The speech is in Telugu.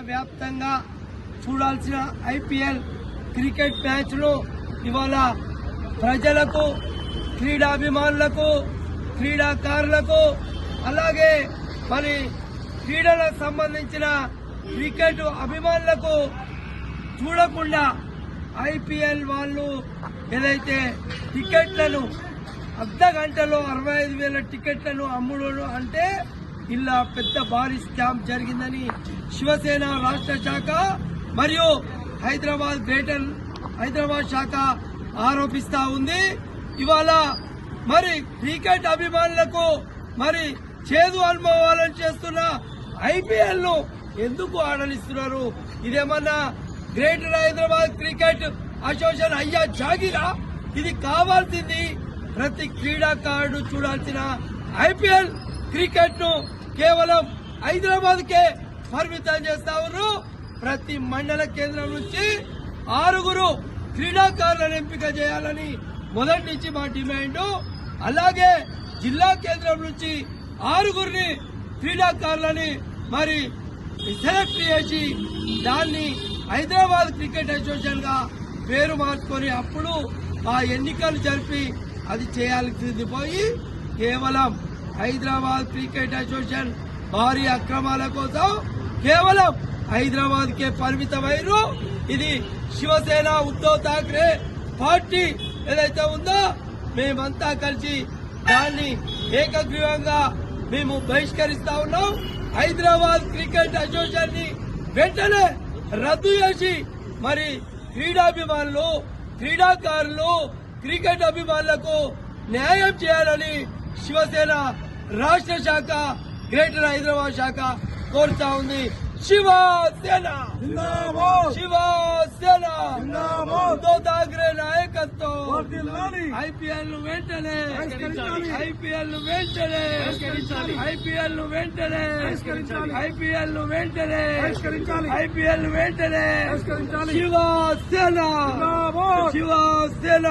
వ్యాప్తంగా చూడాల్సిన ఐపీఎల్ క్రికెట్ మ్యాచ్లు ఇవాళ ప్రజలకు, క్రీడాభిమానులకు, క్రీడాకారులకు, అలాగే మరి క్రీడలకు సంబంధించిన క్రికెట్ అభిమానులకు చూడకుండా ఐపీఎల్ వాళ్ళు ఏదైతే టికెట్లను అర్ధ గంటలో 65,000 టికెట్లను అమ్ముడు అంటే ఇలా పెద్ద భారీ స్కామ్ జరిగిందని శివసేన రాష్ట్ర శాఖ మరియు హైదరాబాద్ శాఖ ఆరోపిస్తా ఉంది. ఇవాళ మరి క్రికెట్ అభిమానులకు మరి చేదు అనుభవాలను చేస్తున్న ఐపీఎల్ ను ఎందుకు ఆడనిస్తున్నారు? ఇదేమన్నా గ్రేటర్ హైదరాబాద్ క్రికెట్ అసోసియేషన్ అయ్యా జాగిరా? ఇది కావాల్సింది ప్రతి క్రీడాకారుడు చూడాల్సిన ఐపీఎల్ క్రికెట్ ను కేవలం హైదరాబాద్ కే పరిమితం చేస్తా ఉన్నారు. ప్రతి మండల కేంద్రం నుంచి 6 క్రీడాకారులను ఎంపిక చేయాలని మొదటి నుంచి మా డిమాండ్. అలాగే జిల్లా కేంద్రం నుంచి 6 క్రీడాకారులని మరి సెలెక్ట్ చేసి దాన్ని హైదరాబాద్ క్రికెట్ అసోసియేషన్ గా పేరు మార్చుకొని అప్పుడు ఆ ఎన్నికలు జరిపి అది చేయాల్సింది పోయి కేవలం హైదరాబాద్ క్రికెట్ అసోసియేషన్ భారీ అక్రమాల కోసం కేవలం హైదరాబాద్ కే పరిమితమైరు. ఇది శివసేన ఉద్దవ్ ఠాక్రే పార్టీ ఏదైతే ఉందో మేమంతా కలిసి దాన్ని ఏకగ్రీవంగా మేము బహిష్కరిస్తా ఉన్నాం. హైదరాబాద్ క్రికెట్ అసోసియేషన్ ని వెంటనే రద్దు చేసి మరి క్రీడాభిమానులు, క్రీడాకారులు, క్రికెట్ అభిమానులకు న్యాయం చేయాలని శివసేన రాష్ట్ర శాఖ, గ్రేటర్ హైదరాబాద్ శాఖ కోరుతా ఉంది. శివసేన శివసేన ఉద్దవ్ ఠాక్రే నాయకత్వం ఐపీఎల్ ను వెంటనే ఐపీఎల్ ను వెంటనే ఐపీఎల్ ను వెంటనే ఐపీఎల్ ను వెంటనే ఐపీఎల్ ను వెంటనే శివసేన శివసేన